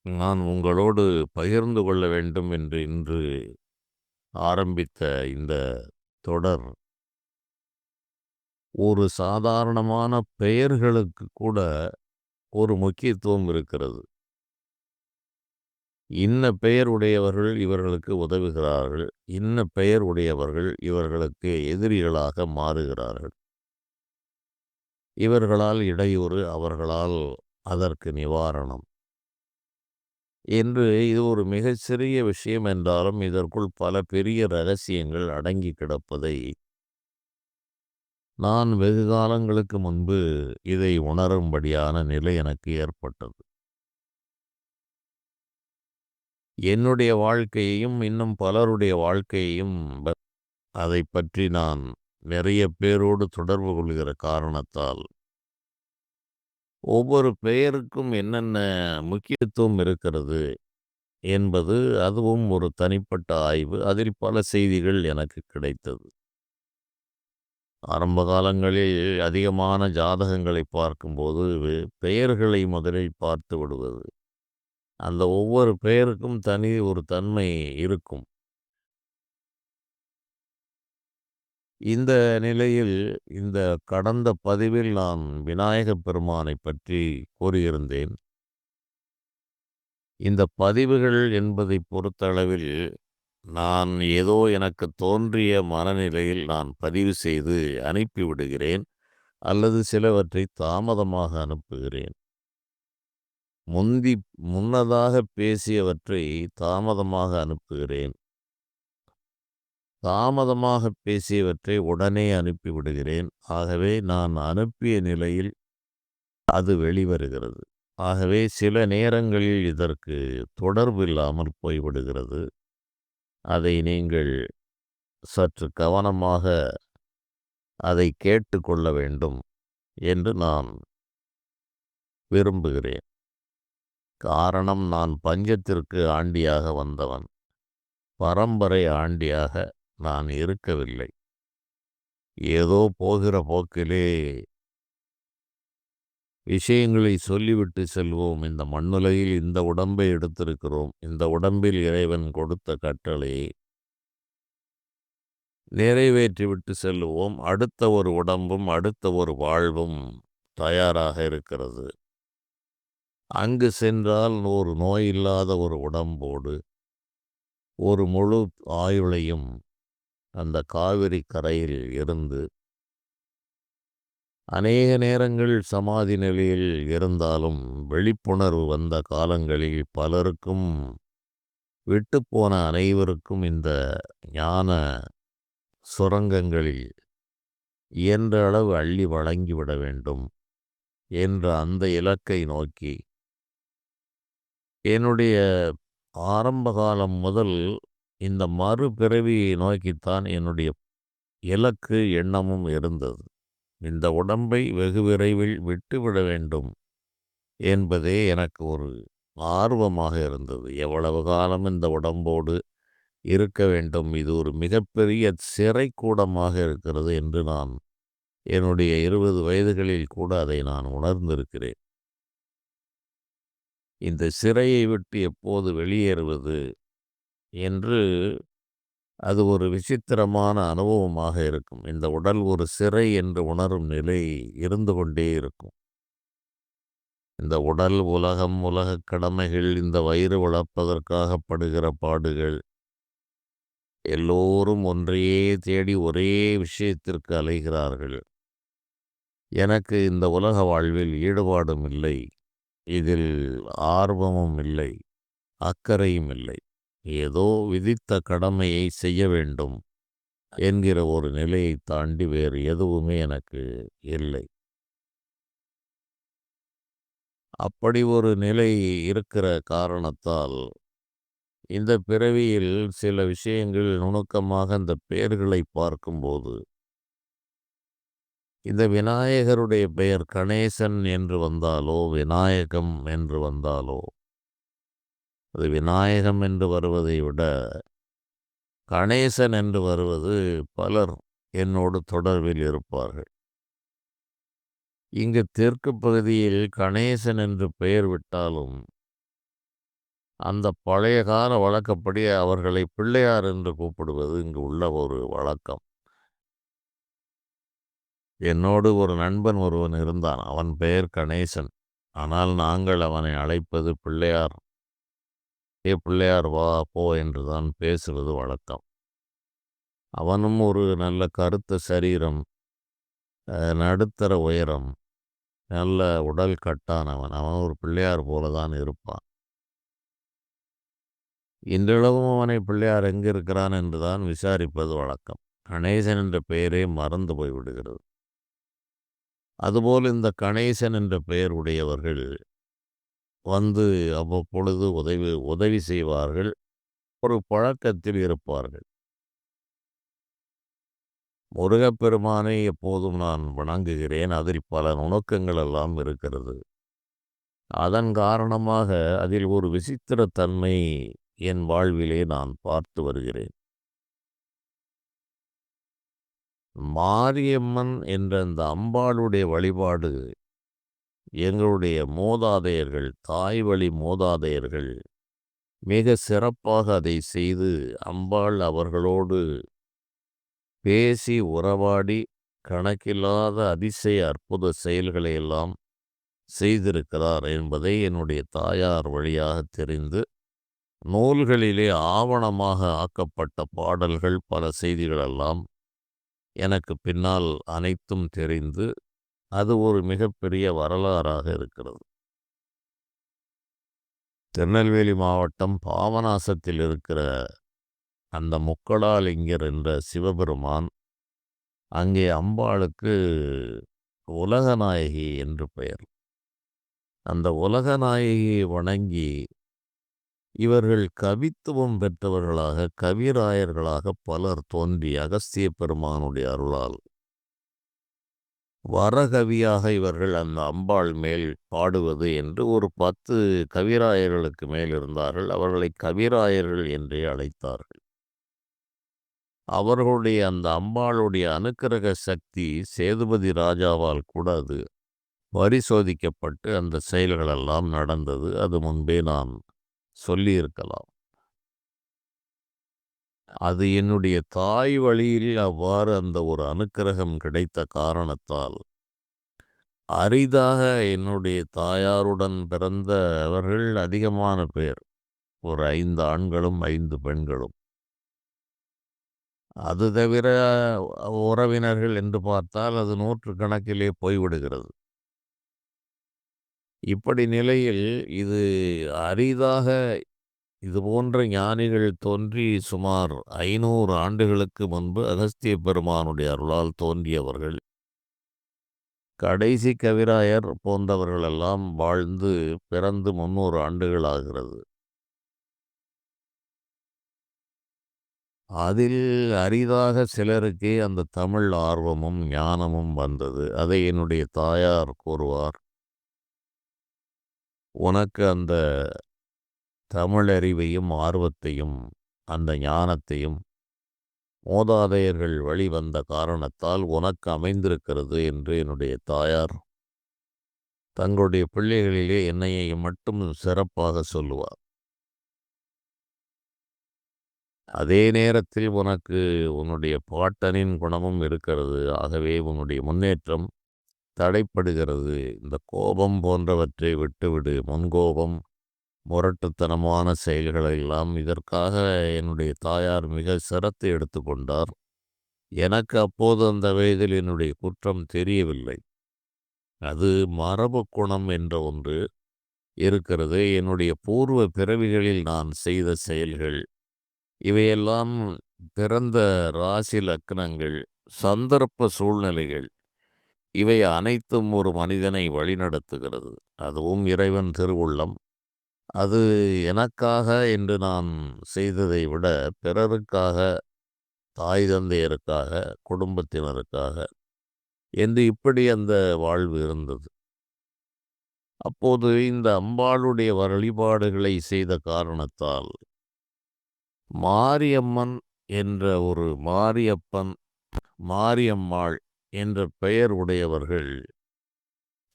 [SPEAKER 2] நான் உங்களோடு பகிர்ந்து கொள்ள வேண்டும் என்று இன்று ஆரம்பித்த இந்த தொடர், ஒரு சாதாரணமான பெயர்களுக்கு கூட ஒரு முக்கியத்துவம் இருக்கிறது. இன்ன பெயர் உடையவர்கள் இவர்களுக்கு உதவுகிறார்கள், இன்ன பெயர் உடையவர்கள் இவர்களுக்கு எதிரிகளாக மாறுகிறார்கள். இவர்களால் இடையூறு, அவர்களால் அதற்கு நிவாரணம் என்று இது ஒரு மிகச்சிறிய விஷயம் என்றாலும் இதற்குள் பல பெரிய ரகசியங்கள் அடங்கி கிடப்பதை நான் வெகு காலங்களுக்கு முன்பு இதை உணரும்படியான நிலை எனக்கு ஏற்பட்டது. என்னுடைய வாழ்க்கையையும் இன்னும் பலருடைய வாழ்க்கையையும் அதைப் பற்றி நான் நிறைய பேரோடு தொடர்பு கொள்கிற காரணத்தால், ஒவ்வொரு பெயருக்கும் என்னென்ன முக்கியத்துவம் இருக்கிறது என்பது அதுவும் ஒரு தனிப்பட்ட ஆய்வு. அதில் பல செய்திகள் எனக்கு கிடைத்தது. ஆரம்ப காலங்களில் அதிகமான ஜாதகங்களை பார்க்கும்போது பெயர்களை முதலில் பார்த்து விடுவது. அந்த ஒவ்வொரு பெயருக்கும் தனி ஒரு தன்மை இருக்கும். இந்த நிலையில் இந்த கடந்த பதிவில் நான் விநாயகப் பெருமானைப் பற்றி கூறியிருந்தேன். இந்த பதிவுகள் என்பதைப் பொறுத்தளவில் நான் ஏதோ எனக்கு தோன்றிய மனநிலையில் நான் பதிவு செய்து அனுப்பிவிடுகிறேன், அல்லது சிலவற்றை தாமதமாக அனுப்புகிறேன். முன்னதாக பேசியவற்றை தாமதமாக அனுப்புகிறேன். தாமதமாக பேசியவற்றை உடனே அனுப்பிவிடுகிறேன். ஆகவே நான் அனுப்பிய நிலையில் அது வெளிவருகிறது. ஆகவே சில நேரங்களில் இதற்கு தொடர்பு இல்லாமல் போய்விடுகிறது. அதை நீங்கள் சற்று கவனமாக அதை கேட்டுக்கொள்ள வேண்டும் என்று நான் விரும்புகிறேன். காரணம், நான் பஞ்சத்திற்கு ஆண்டியாக வந்தவன். பரம்பரை ஆண்டியாக நான் இருக்கவில்லை. ஏதோ போகிற போக்கிலே விஷயங்களை சொல்லிவிட்டு செல்வோம். இந்த மண்ணுலகில் இந்த உடம்பை எடுத்திருக்கிறோம். இந்த உடம்பில் இறைவன் கொடுத்த கட்டளையை நிறைவேற்றிவிட்டு செல்லுவோம். அடுத்த ஒரு உடம்பும் அடுத்த ஒரு வாழ்வும் தயாராக இருக்கிறது. அங்கு சென்றால் ஒரு நோயில்லாத ஒரு உடம்போடு ஒரு முழு ஆயுளையும் அந்த காவிரி கரையில் இருந்து அநேக நேரங்கள் சமாதி நிலையில் இருந்தாலும் விழிப்புணர்வு வந்த காலங்களில் பலருக்கும், விட்டுப்போன அனைவருக்கும் இந்த ஞான சுரங்கங்களில் இயன்ற அளவு அள்ளி வழங்கிவிட வேண்டும் என்ற அந்த இலக்கை நோக்கி என்னுடைய ஆரம்ப காலம் முதல் இந்த மறுபிறவியை நோக்கித்தான் என்னுடைய இலக்கு, எண்ணமும் இருந்தது. இந்த உடம்பை வெகு விரைவில் விட்டுவிட வேண்டும் என்பதே எனக்கு ஒரு ஆர்வமாக இருந்தது. எவ்வளவு காலம் இந்த உடம்போடு இருக்க வேண்டும், இது ஒரு மிகப்பெரிய சிறைக்கூடமாக இருக்கிறது என்று நான் என்னுடைய 20 வயதுகளில் கூட அதை நான் உணர்ந்திருக்கிறேன். இந்த சிறையை விட்டு எப்போது வெளியேறுவது என்று அது ஒரு விசித்திரமான அனுபவமாக இருக்கும். இந்த உடல் ஒரு சிறை என்று உணரும் நிலை இருந்து கொண்டே இருக்கும். இந்த உடல், உலகம், உலகக் கடமைகள், இந்த வயிறு வளர்ப்பதற்காக படுகிற பாடுகள், எல்லோரும் ஒன்றையே தேடி ஒரே விஷயத்திற்கு அலைகிறார்கள். எனக்கு இந்த உலக வாழ்வில் ஈடுபாடும் இல்லை, இதில் ஆர்வமும் இல்லை, அக்கறையும் இல்லை. ஏதோ விதித்த கடமையை செய்ய வேண்டும் என்கிற ஒரு நிலையை தாண்டி வேறு எதுவுமே எனக்கு இல்லை. அப்படி ஒரு நிலை இருக்கிற காரணத்தால் இந்த பிறவியில் சில விஷயங்கள் நுணுக்கமாக இந்த பெயர்களை பார்க்கும்போது, இந்த விநாயகருடைய பெயர் கணேசன் என்று வந்தாலோ, விநாயகம் என்று வந்தாலோ, அது விநாயகம் என்று வருவதை விட கணேசன் என்று வருவது பலர் என்னோடு தொடர்பில் இருப்பார்கள். இங்கு தெற்கு பகுதியில் கணேசன் என்று பெயர் விட்டாலும் அந்த பழைய கால வழக்கப்படி அவர்களை பிள்ளையார் என்று கூப்பிடுவது இங்கு உள்ள ஒரு வழக்கம். என்னோடு ஒரு நண்பன் ஒருவன் இருந்தான். அவன் பெயர் கணேசன். ஆனால் நாங்கள் அவனை அழைப்பது பிள்ளையார். ஏ பிள்ளையார் வா போ என்றுதான் பேசுவது வழக்கம். அவனும் ஒரு நல்ல கருத்த சரீரம், நடுத்தர உயரம், நல்ல உடல் கட்டானவன். அவன் ஒரு பிள்ளையார் போலதான் இருப்பான். இன்றளவும் அவனை பிள்ளையார் எங்கு இருக்கிறான் என்றுதான் விசாரிப்பது வழக்கம். கணேசன் என்ற பெயரே மறந்து போய்விடுகிறது. அதுபோல் இந்த கணேசன் என்ற பெயர் உடையவர்கள் வந்து அவ்வப்பொழுது உதவி செய்வார்கள். ஒரு பழக்கத்தில் இருப்பார்கள். முருகப்பெருமானை எப்போதும் நான் வணங்குகிறேன். அதில் பல நுணுக்கங்கள் எல்லாம் இருக்கிறது. அதன் காரணமாக அதில் ஒரு விசித்திரத்தன்மை என் வாழ்விலே நான் பார்த்து வருகிறேன். மாரியம்மன் என்ற அந்த அம்பாளுடைய வழிபாடு எங்களுடைய மூதாதையர்கள், தாய் வழி மூதாதையர்கள் மிக சிறப்பாக அதை செய்து அம்பாள் அவர்களோடு பேசி உறவாடி கணக்கில்லாத அதிசய அற்புத செயல்களை எல்லாம் செய்திருக்கிறார் என்பதை என்னுடைய தாயார் வழியாக தெரிந்து, நூல்களிலே ஆவணமாக ஆக்கப்பட்ட பாடல்கள் பல செய்திகளெல்லாம் எனக்கு பின்னால் அனைத்தும் தெரிந்து, அது ஒரு மிகப்பெரிய வரலாறாக இருக்கிறது. திருநெல்வேலி மாவட்டம் பாபநாசத்தில் இருக்கிற அந்த முக்கடாலிங்கர் என்ற சிவபெருமான், அங்கே அம்பாளுக்கு உலகநாயகி என்று பெயர். அந்த உலகநாயகியை வணங்கி இவர்கள் கவித்துவம் பெற்றவர்களாக, கவிராயர்களாக பலர் தோன்றி அகஸ்திய பெருமானுடைய அருளால் வரகவியாக இவர்கள் அந்த அம்பாள் மேல் பாடுவது என்று ஒரு 10 கவிராயர்களுக்கு மேல் இருந்தார்கள். அவர்களை கவிராயர்கள் என்றே அழைத்தார்கள். அவர்களுடைய அந்த அம்பாளுடைய அனுக்கிரக சக்தி சேதுபதி ராஜாவால் கூட அது பரிசோதிக்கப்பட்டு அந்த செயல்களெல்லாம் நடந்தது. அது முன்பே நான் சொல்லியிருக்கலாம். அது என்னுடைய தாய் வழியில் அவ்வாறு அந்த ஒரு அனுக்கிரகம் கிடைத்த காரணத்தால், அரிதாக என்னுடைய தாயாருடன் பிறந்தவர்கள் அதிகமான பேர். ஒரு 5 ஆண்களும் 5 பெண்களும். அது தவிர உறவினர்கள் என்று பார்த்தால் அது 100 கணக்கிலே போய்விடுகிறது. இப்படி நிலையில் இது அரிதாக இதுபோன்ற ஞானிகள் தோன்றி சுமார் 500 ஆண்டுகளுக்கு முன்பு அகஸ்திய பெருமானுடைய அருளால் தோன்றியவர்கள். கடைசி கவிராயர் போன்றவர்களெல்லாம் வாழ்ந்து பிறந்து 300 ஆண்டுகள் ஆகிறது. அதில் அரிதாக சிலருக்கே அந்த தமிழ் ஆர்வமும் ஞானமும் வந்தது. அதை என்னுடைய தாயார் கூறுவார். உனக்கு அந்த தமிழறிவையும் ஆர்வத்தையும் அந்த ஞானத்தையும் மூதாதையர்கள் வழி வந்த காரணத்தால் உனக்கு அமைந்திருக்கிறது என்று என்னுடைய தாயார் தங்களுடைய பிள்ளைகளிலே என்னையை மட்டும் சிறப்பாக சொல்லுவார். அதே நேரத்தில் உனக்கு உன்னுடைய பாட்டனின் குணமும் இருக்கிறது. ஆகவே உன்னுடைய முன்னேற்றம் தடைப்படுகிறது. இந்த கோபம் போன்றவற்றை விட்டுவிடு. முன்கோபம், முரட்டுத்தனமான செயல்களெல்லாம் இதற்காக என்னுடைய தாயார் மிக சிரத்தை எடுத்துக்கொண்டார். எனக்கு அப்போது அந்த வயதில் என்னுடைய குற்றம் தெரியவில்லை. அது மரபு குணம் என்ற ஒன்று இருக்கிறது. என்னுடைய பூர்வ பிறவிகளில் நான் செய்த செயல்கள் இவையெல்லாம் பிறந்த ராசி லக்னங்கள், சந்தர்ப்ப சூழ்நிலைகள் இவை அனைத்தும் ஒரு மனிதனை வழிநடத்துகிறது. அதுவும் இறைவன் திருவுள்ளம். அது எனக்காக என்று நான் செய்ததை விட பிறருக்காக, தாய் தந்தையருக்காக, குடும்பத்தினருக்காக என்று இப்படி அந்த வாழ்வு இருந்தது. அப்போது இந்த அம்பாளுடைய வழிபாடுகளை செய்த காரணத்தால் மாரியம்மன் என்ற ஒரு மாரியப்பன், மாரியம்மாள் என்ற பெயர் உடையவர்கள்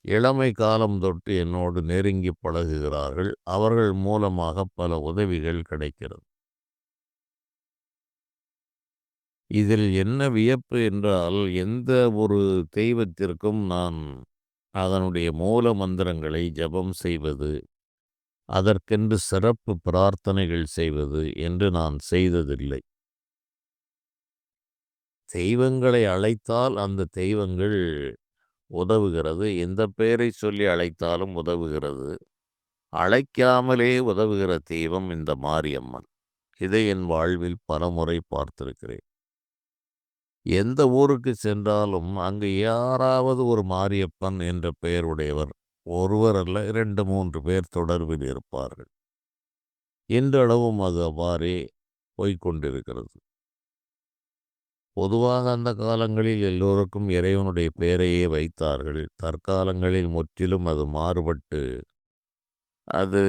[SPEAKER 2] இளமை காலம் தொட்டு என்னோடு நெருங்கி பழகுகிறார்கள். அவர்கள் மூலமாக பல உதவிகள் கிடைக்கிறது. இதில் என்ன வியப்பு என்றால், எந்த ஒரு தெய்வத்திற்கும் நான் அதனுடைய மூல மந்திரங்களை ஜெபம் செய்வது, அதற்கென்று சிறப்பு பிரார்த்தனைகள் செய்வது என்று நான் செய்ததில்லை. தெய்வங்களை அழைத்தால் அந்த தெய்வங்கள் உதவுகிறது. எந்த பெயரை சொல்லி அழைத்தாலும் உதவுகிறது. அழைக்காமலே உதவுகிற தெய்வம் இந்த மாரியம்மன். இதை என் வாழ்வில் பலமுறை பார்த்திருக்கிறேன். எந்த ஊருக்கு சென்றாலும் அங்கு யாராவது ஒரு மாரியப்பன் என்ற பெயருடையவர் ஒருவர் அல்ல 2, 3 பேர் தொடர்பில் இருப்பார்கள். இன்றளவும் அது அவ்வாறே போய்க்கொண்டிருக்கிறது. பொதுவாக அந்த காலங்களில் எல்லோருக்கும் இறைவனுடைய பெயரையே வைத்தார்கள். தற்காலங்களில் முற்றிலும் அது மாறுபட்டு அது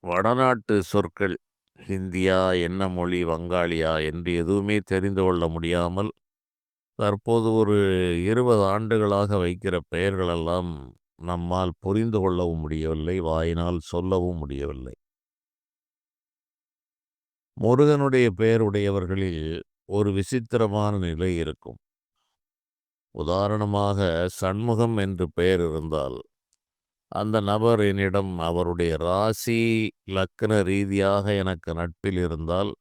[SPEAKER 2] வடநாட்டு சொற்கள் ஹிந்தியா, என்ன மொழி, வங்காளியா என்று எதுவுமே தெரிந்து கொள்ள முடியாமல் தற்போது ஒரு 20 ஆண்டுகளாக வைக்கிற பெயர்களெல்லாம் நம்மால் புரிந்து கொள்ளவும் முடியவில்லை, வாயினால் சொல்லவும் முடியவில்லை. முருகனுடைய பெயருடையவர்களில் ஒரு விசித்திரமான நிலை இருக்கும். உதாரணமாக சண்முகம் என்று பெயர் இருந்தால் அந்த நபர் என்னிடம் அவருடைய ராசி லக்ன ரீதியாக எனக்கு நட்பில் இருந்தால்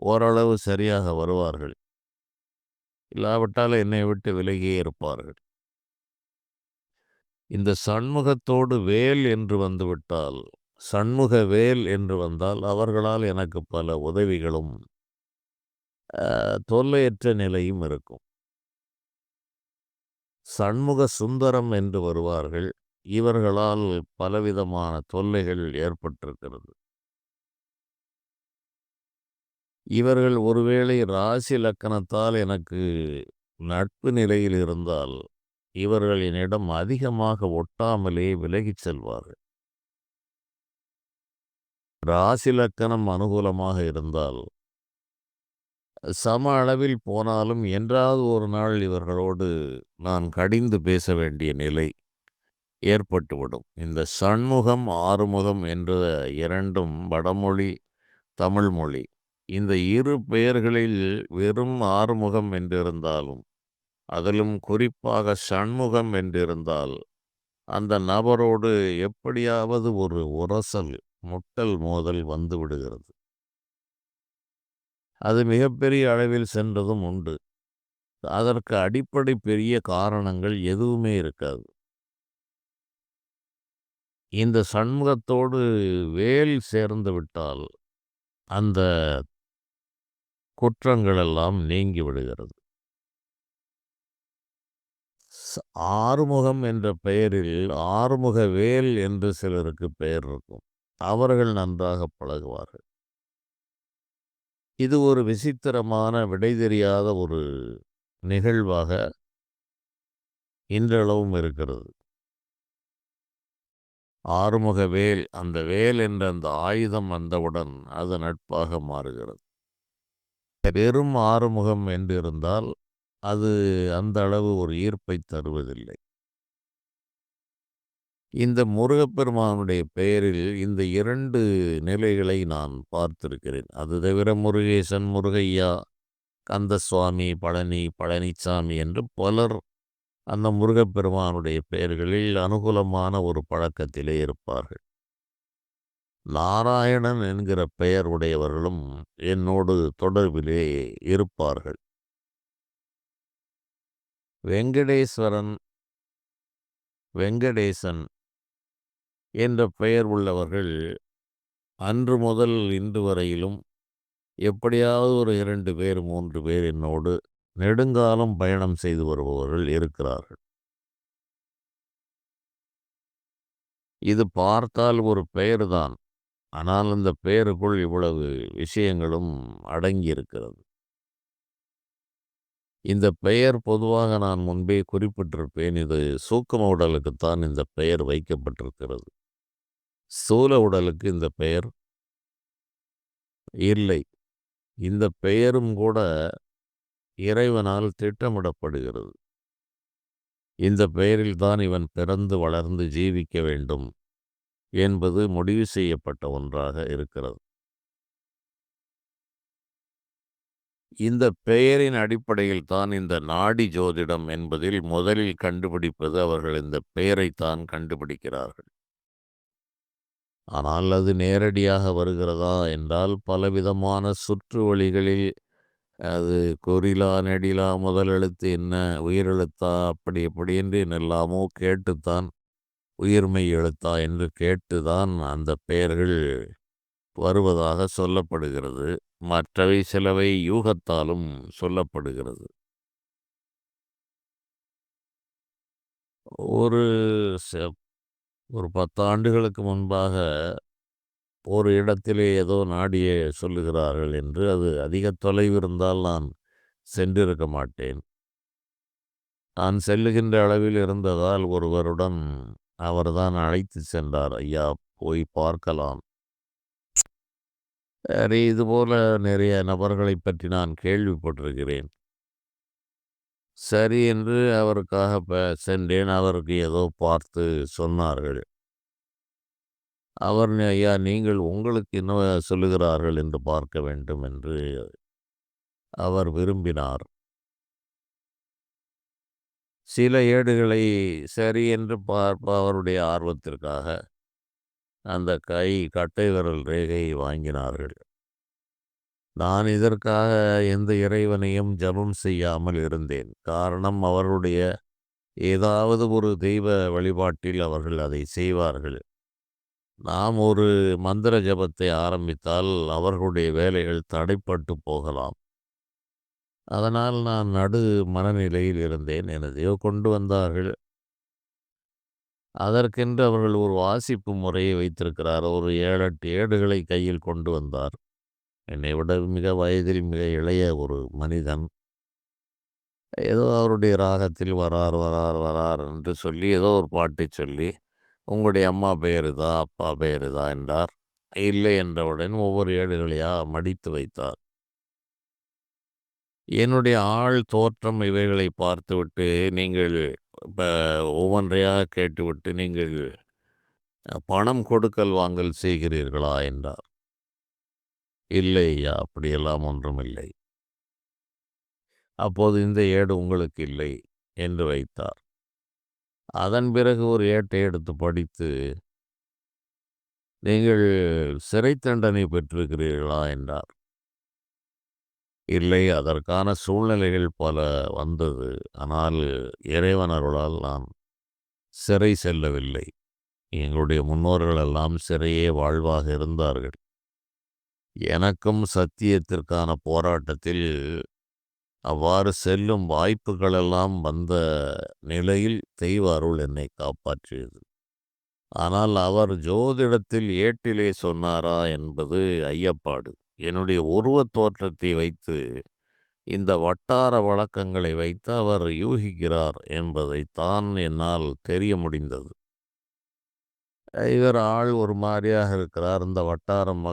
[SPEAKER 2] ஓரளவு சரியாக வருவார்கள். இல்லாவிட்டால் என்னை விட்டு விலகியே இருப்பார்கள். இந்த சண்முகத்தோடு வேல் என்று வந்துவிட்டால், சண்முக வேல் என்று வந்தால் அவர்களால் எனக்கு பல உதவிகளும் தொல்லையற்ற நிலையும் இருக்கும். சண்முக சுந்தரம் என்று வருவார்கள். இவர்களால் பலவிதமான தொல்லைகள் ஏற்பட்டிருக்கிறது. இவர்கள் ஒருவேளை ராசி லக்கணத்தால் எனக்கு நட்பு நிலையில் இருந்தால் இவர்கள் என்னிடம் அதிகமாக ஒட்டாமலே விலகிச் செல்வார்கள். ராசி லக்கணம் அனுகூலமாக இருந்தால் சம அளவில் போனாலும் என்றாவது ஒரு நாள் இவர்களோடு நான் கடிந்து பேச வேண்டிய நிலை ஏற்பட்டுவிடும். இந்த சண்முகம், ஆறுமுகம் என்ற இரண்டும் வடமொழி, தமிழ் மொழி. இந்த இரு பெயர்களில் வெறும் ஆறுமுகம் என்றிருந்தாலும் அதிலும் குறிப்பாக சண்முகம் என்றிருந்தால் அந்த நபரோடு எப்படியாவது ஒரு உரசல், முட்டல் மோதல் வந்து விடுகிறது. அது மிகப்பெரிய அளவில் சென்றதும் உண்டு. அதற்கு அடிப்படை பெரிய காரணங்கள் எதுவுமே இருக்காது. இந்த சண்முகத்தோடு வேல் சேர்ந்து விட்டால் அந்த குற்றங்கள் எல்லாம் நீங்கி விடுகிறது. ஆறுமுகம் என்ற பெயரில் ஆறுமுக வேல் என்று சிலருக்கு பெயர் இருக்கும். அவர்கள் நன்றாக பழகுவார்கள். இது ஒரு விசித்திரமான விடை தெரியாத ஒரு நிகழ்வாக இன்றளவும் இருக்கிறது. ஆறுமுக வேல், அந்த வேல் என்ற அந்த ஆயுதம் வந்தவுடன் அது நட்பாக மாறுகிறது. வெறும் ஆறுமுகம் என்று இருந்தால் அது அந்த அளவு ஒரு ஈர்ப்பை தருவதில்லை. இந்த முருகப்பெருமானுடைய பெயரில் இந்த 2 நிலைகளை நான் பார்த்திருக்கிறேன். அது தவிர முருகேசன், முருகையா, கந்தசுவாமி, பழனி, பழனிச்சாமி என்று பலர் அந்த முருகப்பெருமானுடைய பெயர்களில் அனுகூலமான ஒரு பழக்கத்திலே இருப்பார்கள். நாராயணன் என்கிற பெயர் உடையவர்களும் என்னோடு தொடர்பிலே இருப்பார்கள். வெங்கடேஸ்வரன், வெங்கடேசன் என்ற பெயர் உள்ளவர்கள் அன்று முதல் இன்று வரையிலும் எப்படியாவது ஒரு 2 பேர் 3 பேர் என்னோடு நெடுங்காலம் பயணம் செய்து வருபவர்கள் இருக்கிறார்கள். இது பார்த்தால் ஒரு பெயர்தான். ஆனால் அந்த பெயருக்குள் இவ்வளவு விஷயங்களும் அடங்கியிருக்கிறது. இந்த பெயர் பொதுவாக நான் முன்பே குறிப்பிட்டிருப்பேன். இது சூக்கும உடலுக்குத்தான் இந்த பெயர் வைக்கப்பட்டிருக்கிறது. ஸ்தூல உடலுக்கு இந்த பெயர் இல்லை. இந்த பெயரும் கூட இறைவனால் திட்டமிடப்படுகிறது. இந்த பெயரில் தான் இவன் பிறந்து வளர்ந்து ஜீவிக்க வேண்டும் என்பது முடிவு செய்யப்பட்ட ஒன்றாக இருக்கிறது. இந்த பெயரின் அடிப்படையில் தான் இந்த நாடி ஜோதிடம் என்பதில் முதலில் கண்டுபிடிப்பது அவர்கள் இந்த பெயரைத்தான் கண்டுபிடிக்கிறார்கள். ஆனால் அது நேரடியாக வருகிறதா என்றால் பலவிதமான சுற்று வழிகளில் அது கொரிலா, நெடிலா, முதல் எழுத்து என்ன, உயிரெழுத்தா, அப்படி எப்படி என்று என்னெல்லாமோ கேட்டுத்தான், உயிர்மெய் எழுத்தா என்று கேட்டுதான் அந்த பெயர்கள் வருவதாக சொல்லப்படுகிறது. மற்றவை சிலவை யூகத்தாலும் சொல்லப்படுகிறது. ஒரு செ ஒரு 10 ஆண்டுகளுக்கு முன்பாக ஒரு இடத்திலே ஏதோ நாடிய சொல்லுகிறார்கள் என்று, அது அதிக தொலைவு இருந்தால் நான் சென்றிருக்க மாட்டேன். நான் செல்லுகின்ற அளவில் இருந்ததால் ஒருவருடன் அவர்தான் அழைத்துச் சென்றார். "ஐயா, போய் பார்க்கலாம்." சரி, இதுபோல நிறைய நபர்களைப் பற்றி நான் கேள்விப்பட்டிருக்கிறேன். சரி என்று அவருக்காக சென்றேன். அவருக்கு ஏதோ பார்த்து சொன்னார்கள். அவர், "ஐயா, நீங்கள் உங்களுக்கு என்ன சொல்லுகிறார்கள் என்று பார்க்க வேண்டும்" என்று அவர் விரும்பினார். சில ஏடுகளை சரி என்று அவருடைய ஆர்வத்திற்காக அந்த கட்டை விரல் ரேகையை வாங்கினார்கள். நான் இதற்காக எந்த இறைவனையும் ஜெபம் செய்யாமல் இருந்தேன். காரணம், அவருடைய ஏதாவது ஒரு தெய்வ வழிபாட்டில் அவர்கள் அதை செய்வார்கள். நாம் ஒரு மந்திர ஜெபத்தை ஆரம்பித்தால் அவர்களுடைய வேலைகள் தடைப்பட்டு போகலாம். அதனால் நான் நடு மனநிலையில் இருந்தேன். என்னதையோ கொண்டு வந்தார்கள். அதற்கென்று அவர்கள் ஒரு வாசிப்பு முறையை வைத்திருக்கிறார். ஒரு 7, 8 ஏடுகளை கையில் கொண்டு வந்தார். என்னை விட மிக வயதில் மிக இளைய ஒரு மனிதன். ஏதோ அவருடைய ராகத்தில் வரார், வரார், வரார் என்று சொல்லி ஏதோ ஒரு பாட்டைச் சொல்லி, "உங்களுடைய அம்மா பெயர் இதா? அப்பா பெயர் இதா?" என்றார். இல்லை என்றவுடன் ஒவ்வொரு ஏடுகளையா மடித்து வைத்தார். என்னுடைய ஆள் தோற்றம் இவைகளை பார்த்துவிட்டு, "நீங்கள் இப்ப ஒவ்வொன்றையாக கேட்டுவிட்டு, நீங்கள் பணம் கொடுக்கல் வாங்கல் செய்கிறீர்களா?" என்றார். "இல்லை ஐயா, அப்படியெல்லாம் ஒன்றுமில்லை." "அப்போது இந்த ஏடு உங்களுக்கு இல்லை" என்று வைத்தார். அதன் பிறகு ஒரு ஏட்டை எடுத்து படித்து, "நீங்கள் சிறை தண்டனை பெற்றிருக்கிறீர்களா?" என்றார். "இல்லை, அதற்கான சூழ்நிலைகள் பல வந்தது. ஆனால் இறைவன் அருளால் நான் சிறை செல்லவில்லை. எங்களுடைய முன்னோர்கள் எல்லாம் சிறையே வாழ்வாக இருந்தார்கள். எனக்கும் சத்தியத்திற்கான போராட்டத்தில் அவ்வாறு செல்லும் வாய்ப்புகளெல்லாம் வந்த நிலையில் தெய்வ அருள் என்னை காப்பாற்றியது. ஆனால் அவர் ஜோதிடத்தில் ஏட்டிலே சொன்னாரா என்பது ஐயப்பாடு. என்னுடைய உருவத் தோற்றத்தை வைத்து, இந்த வட்டார வழக்கங்களை வைத்து அவர் யூகிக்கிறார் என்பதைத்தான் என்னால் தெரிய முடிந்தது. இவர் ஆள் ஒரு மாரியாக இருக்கிறார். இந்த வட்டாரம்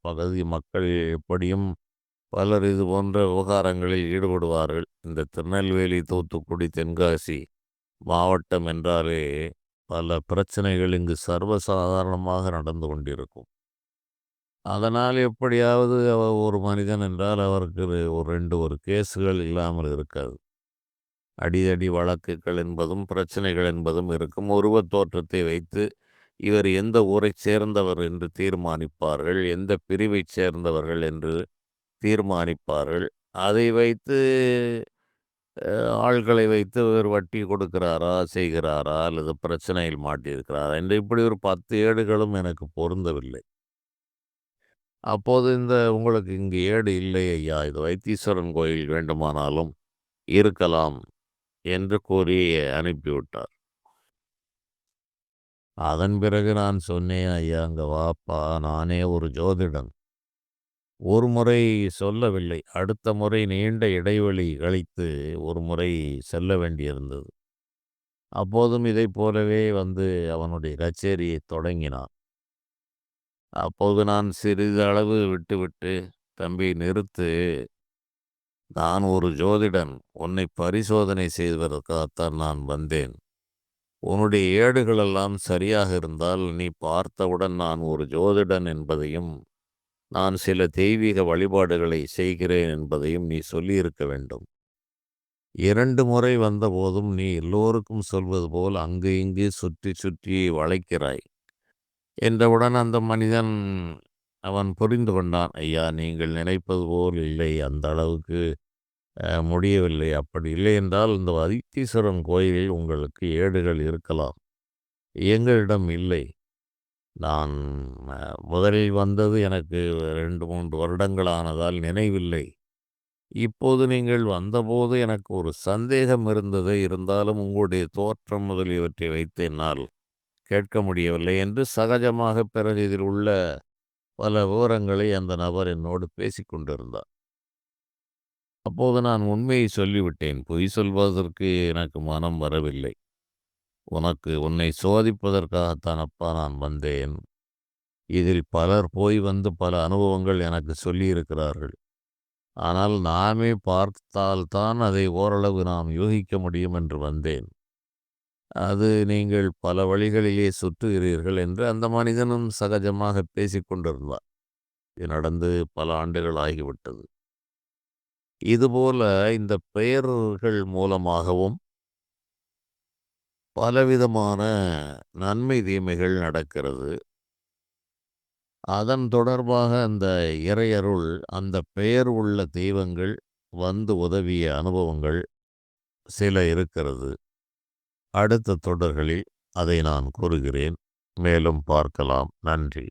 [SPEAKER 2] பகுதி மக்கள் எப்படியும் பலர் இது போன்ற விவகாரங்களில் ஈடுபடுவார்கள். இந்த திருநெல்வேலி, தூத்துக்குடி, தென்காசி மாவட்டம் என்றாலே பல பிரச்சனைகள் இங்கு சர்வசாதாரணமாக நடந்து கொண்டிருக்கும். அதனால் எப்படியாவது ஒரு மனிதன் என்றால் அவருக்கு ஒரு 2 ஒரு கேஸுகள் இல்லாமல் இருக்காது. அடிதடி வழக்குகள் என்பதும் பிரச்சனைகள் என்பதும் இருக்கும். உருவத் தோற்றத்தை வைத்து இவர் எந்த ஊரைச் சேர்ந்தவர் என்று தீர்மானிப்பார்கள். எந்த பிரிவைச் சேர்ந்தவர்கள் என்று தீர்மானிப்பார்கள். அதை வைத்து ஆள்களை வைத்து இவர் வட்டி கொடுக்கிறாரா, செய்கிறாரா, அல்லது பிரச்சனையில் மாட்டியிருக்கிறாரா என்று இப்படி ஒரு 10 ஏடுகளும் எனக்கு பொருந்தவில்லை. அப்போது, "உங்களுக்கு இங்கு ஏடு இல்லை ஐயா. இது வைத்தீஸ்வரன் கோயில் வேண்டுமானாலும் இருக்கலாம்" என்று கூறி அனுப்பிவிட்டார். அதன் பிறகு நான் சொன்னேன், "ஐயா, அங்க வாப்பா, நானே ஒரு ஜோதிடன்." ஒரு முறை சொல்லவில்லை. அடுத்த முறை நீண்ட இடைவெளி கழித்து ஒரு முறை செல்ல வேண்டியிருந்தது. அப்போதும் இதைப் போலவே வந்து அவனுடைய கச்சேரியைத் தொடங்கினான். அப்போது நான் சிறிதளவு விட்டுவிட்டு, "தம்பி, நிறுத்து. நான் ஒரு ஜோதிடன். உன்னை பரிசோதனை செய்வதற்காகத்தான் நான் வந்தேன். உன்னுடைய ஏடுகளெல்லாம் சரியாக இருந்தால், நீ பார்த்தவுடன் நான் ஒரு ஜோதிடன் என்பதையும், நான் சில தெய்வீக வழிபாடுகளை செய்கிறேன் என்பதையும் நீ சொல்லியிருக்க வேண்டும். 2 முறை வந்தபோதும் நீ எல்லோருக்கும் சொல்வது போல் அங்கு இங்கு சுற்றி சுற்றி வளைக்கிறாய்" என்றவுடன் அந்த மனிதன் அவன் புரிந்து கொண்டான். "ஐயா, நீங்கள் நினைப்பது போல் இல்லை. அந்த அளவுக்கு முடியவில்லை. அப்படி இல்லை என்றால் இந்த வைத்தீஸ்வரன் கோயிலில் உங்களுக்கு ஏடுகள் இருக்கலாம். எங்களிடம் இல்லை. நான் முதலில் வந்தது எனக்கு 2, 3 வருடங்கள் ஆனதால் நினைவில்லை. இப்போது நீங்கள் வந்தபோது எனக்கு ஒரு சந்தேகம் இருந்தது. இருந்தாலும் உங்களுடைய தோற்றம் முதலியவற்றை வைத்து என்னால் கேட்க முடியவில்லை என்று சகஜமாக பிறகு இதில் உள்ள பல விவரங்களை அந்த நபர் என்னோடு பேசிக் கொண்டிருந்தார். அப்போது நான் உண்மையை சொல்லிவிட்டேன். பொய் சொல்வதற்கு எனக்கு மனம் வரவில்லை. உன்னை சோதிப்பதற்காகத்தான் அப்பா நான் வந்தேன். இதில் பலர் போய் வந்து பல அனுபவங்கள் எனக்கு சொல்லியிருக்கிறார்கள். ஆனால் நாமே பார்த்தால்தான் அதை ஓரளவு நாம் யூகிக்க முடியும் என்று வந்தேன். அது நீங்கள் பல வழிகளிலே சுற்றுகிறீர்கள் என்று அந்த மனிதனும் சகஜமாக பேசிக் கொண்டிருந்தார். இது நடந்து பல ஆண்டுகள் ஆகிவிட்டது. இதுபோல இந்த பெயர்கள் மூலமாகவும் பலவிதமான நன்மை தீமைகள் நடக்கிறது. அதன் தொடர்பாக அந்த இறையருள், அந்த பெயர் உள்ள தெய்வங்கள் வந்து உதவிய அனுபவங்கள் சில இருக்கிறது. அடுத்த தொடர்களில் அதை நான் கூறுகிறேன். மேலும் பார்க்கலாம். நன்றி.